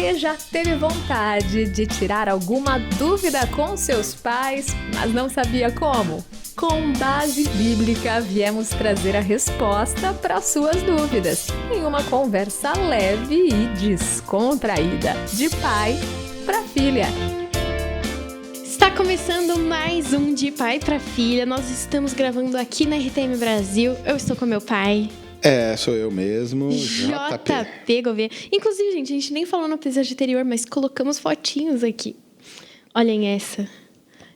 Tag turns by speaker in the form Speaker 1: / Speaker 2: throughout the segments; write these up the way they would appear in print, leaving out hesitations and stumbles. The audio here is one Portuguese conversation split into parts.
Speaker 1: Você já teve vontade de tirar alguma dúvida com seus pais, mas não sabia como? Com base bíblica, viemos trazer a resposta para suas dúvidas, em uma conversa leve e descontraída, de pai para filha.
Speaker 2: Está começando mais um De Pai para Filha. Nós estamos gravando aqui na RTM Brasil. Eu estou com meu pai.
Speaker 3: Sou eu mesmo,
Speaker 2: JP Gouveia. Inclusive, gente, a gente nem falou no episódio anterior, mas colocamos fotinhos aqui. Olhem essa.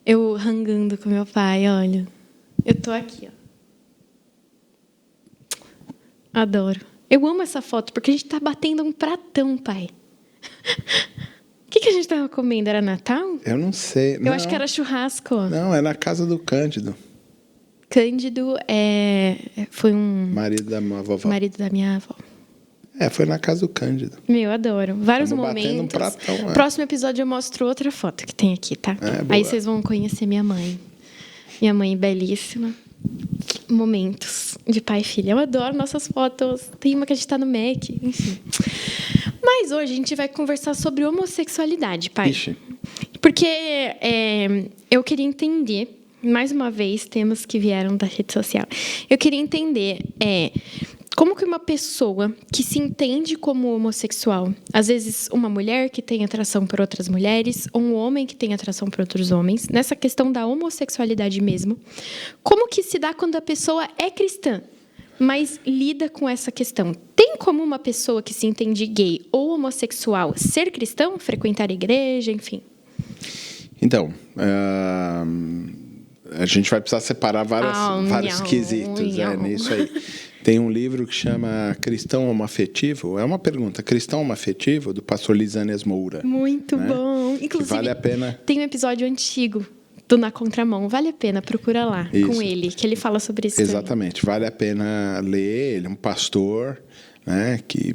Speaker 2: Eu rangando com meu pai, olha. Eu tô aqui, ó. Adoro. Eu amo essa foto, porque a gente tá batendo um pratão, pai. O que a gente tava comendo? Era Natal?
Speaker 3: Eu não sei.
Speaker 2: Eu acho que era churrasco.
Speaker 3: Não, é na casa do Cândido.
Speaker 2: Cândido foi um...
Speaker 3: Marido da minha vovó.
Speaker 2: Marido da minha avó.
Speaker 3: Foi na casa do Cândido.
Speaker 2: Meu, adoro. Vários
Speaker 3: Tamo
Speaker 2: momentos.
Speaker 3: batendo um pratão,
Speaker 2: Próximo episódio eu mostro outra foto que tem aqui, tá? Aí vocês vão conhecer minha mãe. Minha mãe belíssima. Momentos de pai e filha. Eu adoro nossas fotos. Tem uma que a gente tá no Mac, enfim. Mas hoje a gente vai conversar sobre homossexualidade, pai.
Speaker 3: Ixi.
Speaker 2: Porque eu queria entender, mais uma vez, temas que vieram da rede social. Eu queria entender como que uma pessoa que se entende como homossexual, às vezes uma mulher que tem atração por outras mulheres, ou um homem que tem atração por outros homens, nessa questão da homossexualidade mesmo, como que se dá quando a pessoa é cristã, mas lida com essa questão? Tem como uma pessoa que se entende gay ou homossexual ser cristão, frequentar a igreja, enfim?
Speaker 3: Então, a gente vai precisar separar vários quesitos nisso aí. Tem um livro que chama Cristão Homoafetivo. É uma pergunta. Cristão Homoafetivo, do pastor Lisânias Moura.
Speaker 2: Muito bom. Inclusive,
Speaker 3: vale a pena...
Speaker 2: tem um episódio antigo do Na Contramão. Vale a pena, procura lá. Isso. Com ele, que ele fala sobre isso.
Speaker 3: Exatamente. Também. Vale a pena ler. Ele é um pastor, né, que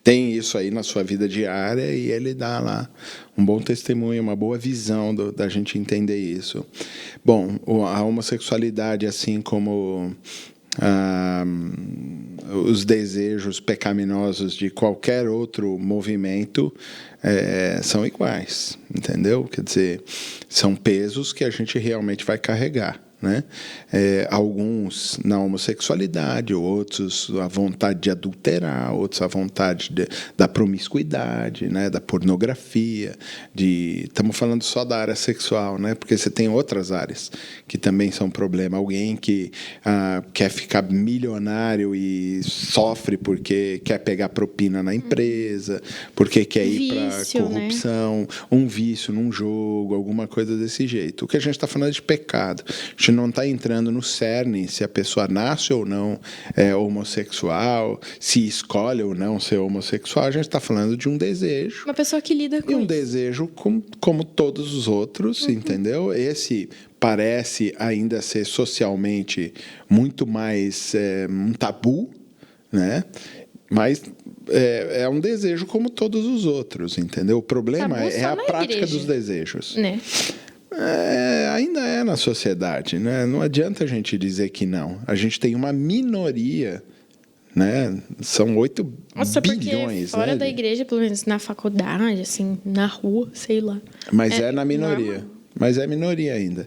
Speaker 3: tem isso aí na sua vida diária e ele dá lá um bom testemunho, uma boa visão da gente entender isso. Bom, a homossexualidade, assim como os desejos pecaminosos de qualquer outro movimento, são iguais, entendeu? Quer dizer, são pesos que a gente realmente vai carregar. Né? Alguns na homossexualidade, outros a vontade de adulterar, outros a vontade da promiscuidade, né? Da pornografia, estamos falando só da área sexual, né? Porque você tem outras áreas que também são problema. Alguém que quer ficar milionário e sofre porque quer pegar propina na empresa, porque quer ir para corrupção, né? Um vício num jogo, alguma coisa desse jeito. O que a gente está falando é de pecado. A gente não está entrando no cerne se a pessoa nasce ou não homossexual, se escolhe ou não ser homossexual. A gente está falando de um desejo.
Speaker 2: Uma pessoa que lida com
Speaker 3: isso. Desejo como todos os outros, entendeu? Esse parece ainda ser socialmente muito mais um tabu, né? Mas é um desejo como todos os outros, entendeu? O problema é a prática dos desejos.
Speaker 2: Né?
Speaker 3: Ainda é na sociedade, né? Não adianta a gente dizer que não. A gente tem uma minoria, né? São 8 bilhões.
Speaker 2: Fora
Speaker 3: né?
Speaker 2: da igreja, pelo menos na faculdade, assim, na rua, sei lá.
Speaker 3: Mas na minoria. Normal. Mas é minoria ainda.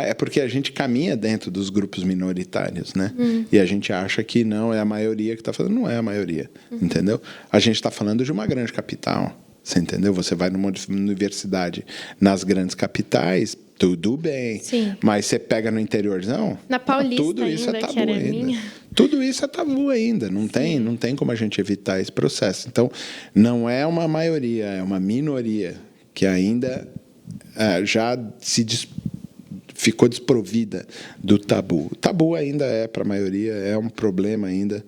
Speaker 3: É porque a gente caminha dentro dos grupos minoritários, né? E a gente acha que não é a maioria que está fazendo. Não é a maioria, entendeu? A gente está falando de uma grande capital. Você entendeu? Você vai numa universidade nas grandes capitais, tudo bem.
Speaker 2: Sim.
Speaker 3: Mas você pega no interiorzão,
Speaker 2: na Paulista
Speaker 3: tudo isso
Speaker 2: ainda,
Speaker 3: é tabu
Speaker 2: que era
Speaker 3: ainda.
Speaker 2: Minha.
Speaker 3: Tudo isso é tabu ainda. Não tem como a gente evitar esse processo. Então, não é uma maioria, é uma minoria que ainda já ficou desprovida do tabu. O tabu ainda para a maioria, é um problema ainda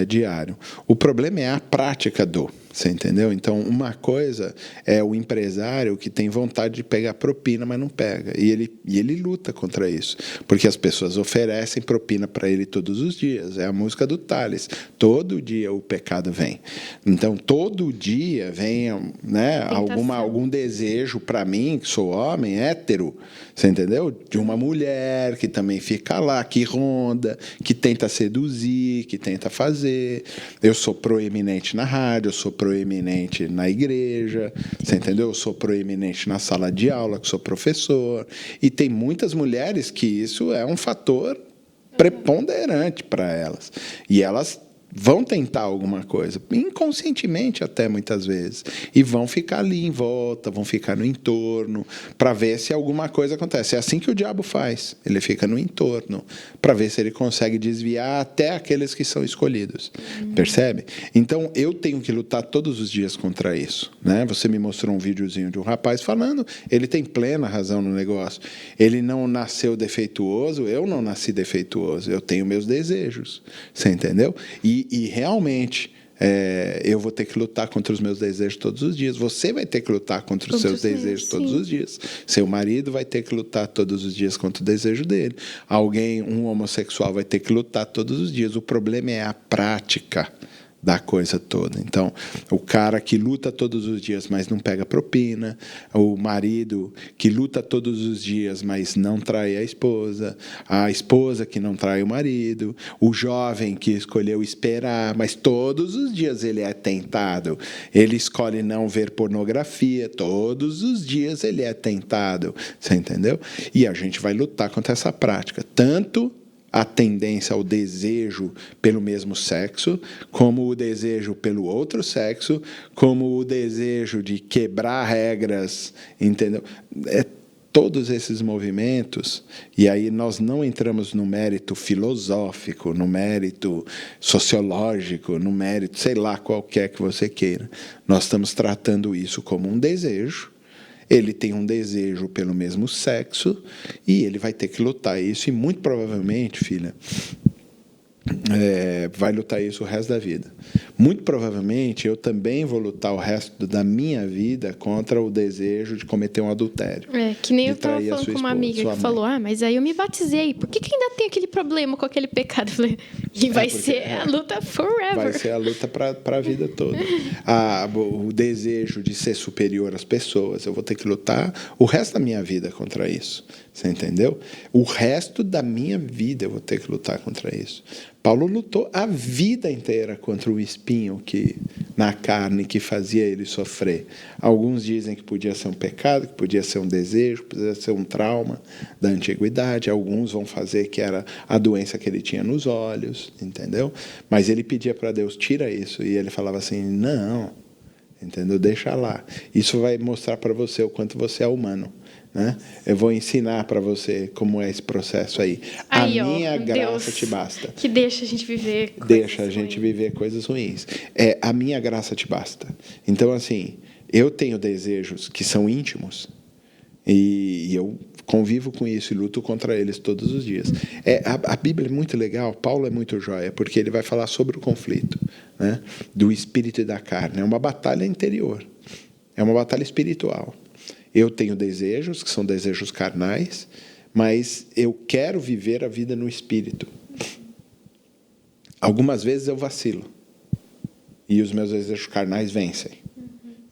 Speaker 3: diário. O problema é a prática Você entendeu? Então, uma coisa é o empresário que tem vontade de pegar propina, mas não pega. E ele luta contra isso. Porque as pessoas oferecem propina para ele todos os dias. É a música do Tales. Todo dia o pecado vem. Então, todo dia vem, né, algum desejo para mim, que sou homem, hétero, você entendeu? De uma mulher que também fica lá, que ronda, que tenta seduzir, que tenta fazer. Eu sou proeminente na rádio, eu sou proeminente na igreja, você entendeu? Eu sou proeminente na sala de aula, que sou professor. E tem muitas mulheres que isso é um fator preponderante para elas. E elas vão tentar alguma coisa, inconscientemente até muitas vezes, e vão ficar ali em volta, vão ficar no entorno, para ver se alguma coisa acontece. É assim que o diabo faz, ele fica no entorno, para ver se ele consegue desviar até aqueles que são escolhidos, percebe? Então, eu tenho que lutar todos os dias contra isso, né? Você me mostrou um videozinho de um rapaz falando, ele tem plena razão no negócio, ele não nasceu defeituoso, eu não nasci defeituoso, eu tenho meus desejos, você entendeu? E realmente, eu vou ter que lutar contra os meus desejos todos os dias. Você vai ter que lutar contra os seus desejos todos os dias. Seu marido vai ter que lutar todos os dias contra o desejo dele. Um homossexual, vai ter que lutar todos os dias. O problema é a prática da coisa toda. Então, o cara que luta todos os dias, mas não pega propina, o marido que luta todos os dias, mas não trai a esposa que não trai o marido, o jovem que escolheu esperar, mas todos os dias ele é tentado, ele escolhe não ver pornografia, todos os dias ele é tentado, você entendeu? E a gente vai lutar contra essa prática, tanto a tendência ao desejo pelo mesmo sexo, como o desejo pelo outro sexo, como o desejo de quebrar regras, entendeu? Todos esses movimentos, e aí nós não entramos no mérito filosófico, no mérito sociológico, no mérito, sei lá, qualquer que você queira. Nós estamos tratando isso como um desejo. Ele tem um desejo pelo mesmo sexo e ele vai ter que lutar isso. E muito provavelmente, filha, vai lutar isso o resto da vida. Muito provavelmente eu também vou lutar o resto da minha vida contra o desejo de cometer um adultério.
Speaker 2: Que nem eu estava falando com uma amiga que falou, mas aí eu me batizei, por que ainda tem aquele problema com aquele pecado? Eu falei, e vai ser a luta forever.
Speaker 3: Vai ser a luta para a vida toda. O desejo de ser superior às pessoas, eu vou ter que lutar o resto da minha vida contra isso. Você entendeu? O resto da minha vida eu vou ter que lutar contra isso. Paulo lutou a vida inteira contra o espinho na carne que fazia ele sofrer. Alguns dizem que podia ser um pecado, que podia ser um desejo, que podia ser um trauma da antiguidade. Alguns vão fazer que era a doença que ele tinha nos olhos, entendeu? Mas ele pedia para Deus, tira isso. E ele falava assim, não, entendeu? Deixa lá. Isso vai mostrar para você o quanto você é humano. Né? Eu vou ensinar para você como é esse processo aí. A minha graça te basta.
Speaker 2: Que deixa a gente viver
Speaker 3: coisas ruins. A minha graça te basta. Então, assim, eu tenho desejos que são íntimos e eu convivo com isso e luto contra eles todos os dias. A Bíblia é muito legal, Paulo é muito joia, porque ele vai falar sobre o conflito, né, do espírito e da carne. É uma batalha interior, é uma batalha espiritual. Eu tenho desejos, que são desejos carnais, mas eu quero viver a vida no espírito. Algumas vezes eu vacilo. E os meus desejos carnais vencem.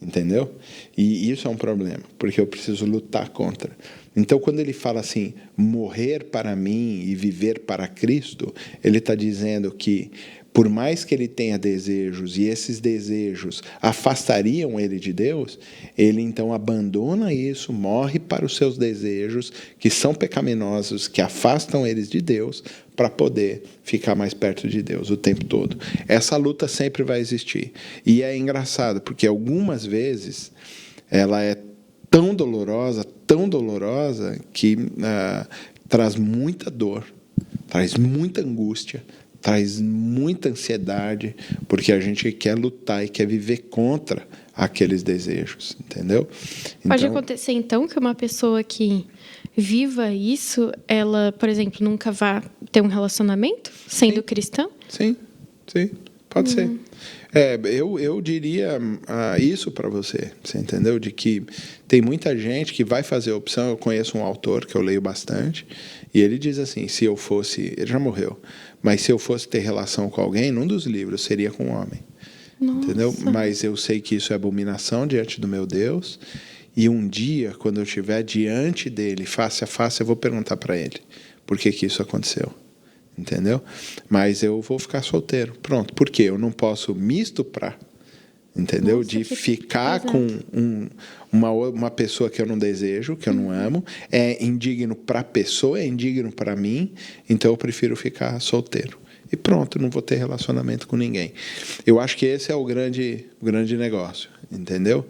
Speaker 3: Entendeu? E isso é um problema, porque eu preciso lutar contra. Então, quando ele fala assim, morrer para mim e viver para Cristo, ele está dizendo que, por mais que ele tenha desejos e esses desejos afastariam ele de Deus, ele então abandona isso, morre para os seus desejos, que são pecaminosos, que afastam eles de Deus, para poder ficar mais perto de Deus o tempo todo. Essa luta sempre vai existir. E é engraçado, porque algumas vezes ela é tão dolorosa, que traz muita dor, traz muita angústia, traz muita ansiedade, porque a gente quer lutar e quer viver contra aqueles desejos, entendeu?
Speaker 2: Pode acontecer, então, que uma pessoa que viva isso, ela, por exemplo, nunca vá ter um relacionamento sendo cristã?
Speaker 3: Sim. Pode ser. Eu diria isso para você entendeu? De que tem muita gente que vai fazer a opção. Eu conheço um autor que eu leio bastante, e ele diz assim, se eu fosse... Ele já morreu, mas se eu fosse ter relação com alguém, num dos livros seria com um homem.
Speaker 2: Nossa.
Speaker 3: Entendeu? Mas eu sei que isso é abominação diante do meu Deus, e um dia, quando eu estiver diante dele, face a face, eu vou perguntar para ele por que isso aconteceu. Entendeu? Mas eu vou ficar solteiro. Pronto. Por quê? Eu não posso me estuprar. Entendeu?
Speaker 2: Nossa,
Speaker 3: de ficar com uma pessoa que eu não desejo, que eu não amo. É indigno para a pessoa, é indigno para mim. Então eu prefiro ficar solteiro. E pronto, não vou ter relacionamento com ninguém. Eu acho que esse é o grande negócio. Entendeu?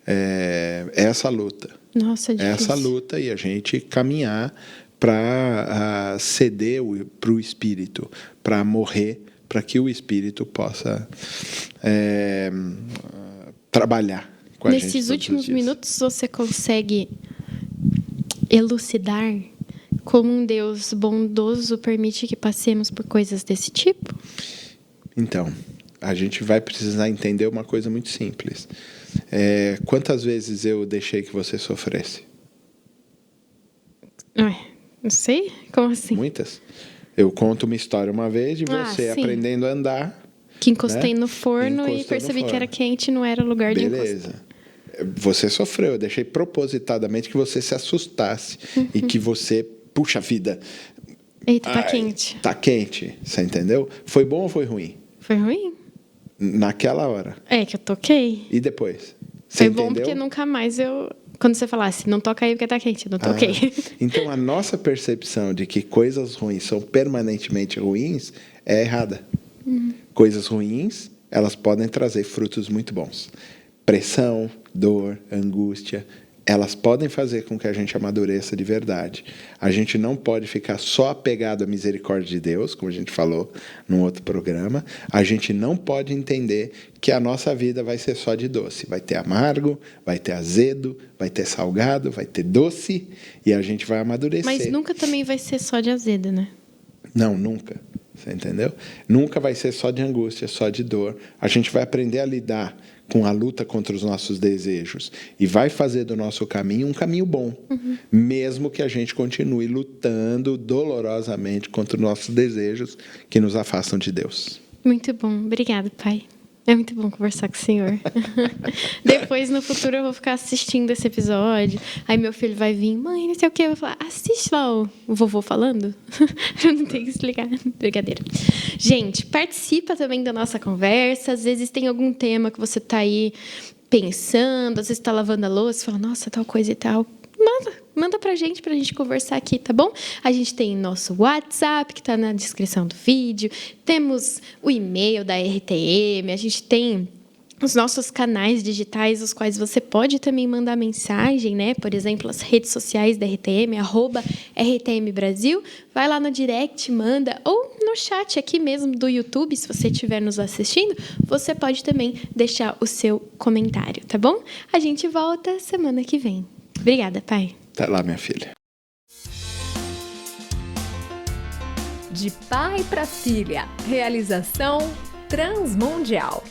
Speaker 3: É essa luta.
Speaker 2: Nossa, é difícil.
Speaker 3: Essa luta, e a gente caminhar para ceder para o Espírito, para morrer, para que o Espírito possa trabalhar com a gente.
Speaker 2: Nesses últimos minutos, você consegue elucidar como um Deus bondoso permite que passemos por coisas desse tipo?
Speaker 3: Então, a gente vai precisar entender uma coisa muito simples. Quantas vezes eu deixei que você sofresse?
Speaker 2: Não sei? Como assim?
Speaker 3: Muitas. Eu conto uma história uma vez de você aprendendo a andar.
Speaker 2: Que encostei no forno e percebi que era quente e não era lugar de encostar.
Speaker 3: Beleza. Você sofreu. Eu deixei propositadamente que você se assustasse. E que você, puxa vida.
Speaker 2: Eita, tá quente.
Speaker 3: Tá quente. Você entendeu? Foi bom ou foi ruim?
Speaker 2: Foi ruim.
Speaker 3: Naquela hora.
Speaker 2: É que eu toquei.
Speaker 3: E depois? Você
Speaker 2: foi bom
Speaker 3: entendeu?
Speaker 2: porque nunca mais eu... Quando você falasse, não toca aí porque tá quente, eu não toquei.
Speaker 3: Então, a nossa percepção de que coisas ruins são permanentemente ruins é errada. Coisas ruins, elas podem trazer frutos muito bons. Pressão, dor, angústia, elas podem fazer com que a gente amadureça de verdade. A gente não pode ficar só apegado à misericórdia de Deus, como a gente falou num outro programa. A gente não pode entender que a nossa vida vai ser só de doce. Vai ter amargo, vai ter azedo, vai ter salgado, vai ter doce, e a gente vai amadurecer.
Speaker 2: Mas nunca também vai ser só de azedo, né?
Speaker 3: Não, nunca. Você entendeu? Nunca vai ser só de angústia, só de dor. A gente vai aprender a lidar com a luta contra os nossos desejos e vai fazer do nosso caminho um caminho bom, mesmo que a gente continue lutando dolorosamente contra os nossos desejos que nos afastam de Deus.
Speaker 2: Muito bom. Obrigada, Pai. É muito bom conversar com o senhor. Depois, no futuro, eu vou ficar assistindo esse episódio. Aí meu filho vai vir, mãe, não sei o quê. Eu vou falar, assiste lá o vovô falando. Eu não tenho que explicar. Brincadeira. Gente, participa também da nossa conversa. Às vezes tem algum tema que você está aí pensando. Às vezes está lavando a louça e fala, nossa, tal coisa e tal. Manda pra gente conversar aqui, tá bom? A gente tem nosso WhatsApp, que tá na descrição do vídeo. Temos o e-mail da RTM. A gente tem os nossos canais digitais, os quais você pode também mandar mensagem, né? Por exemplo, as redes sociais da RTM, @RTM Brasil. Vai lá no direct, manda. Ou no chat aqui mesmo do YouTube, se você estiver nos assistindo, você pode também deixar o seu comentário, tá bom? A gente volta semana que vem. Obrigada, Pai.
Speaker 3: Até lá, minha filha.
Speaker 1: De pai para filha. Realização Transmundial.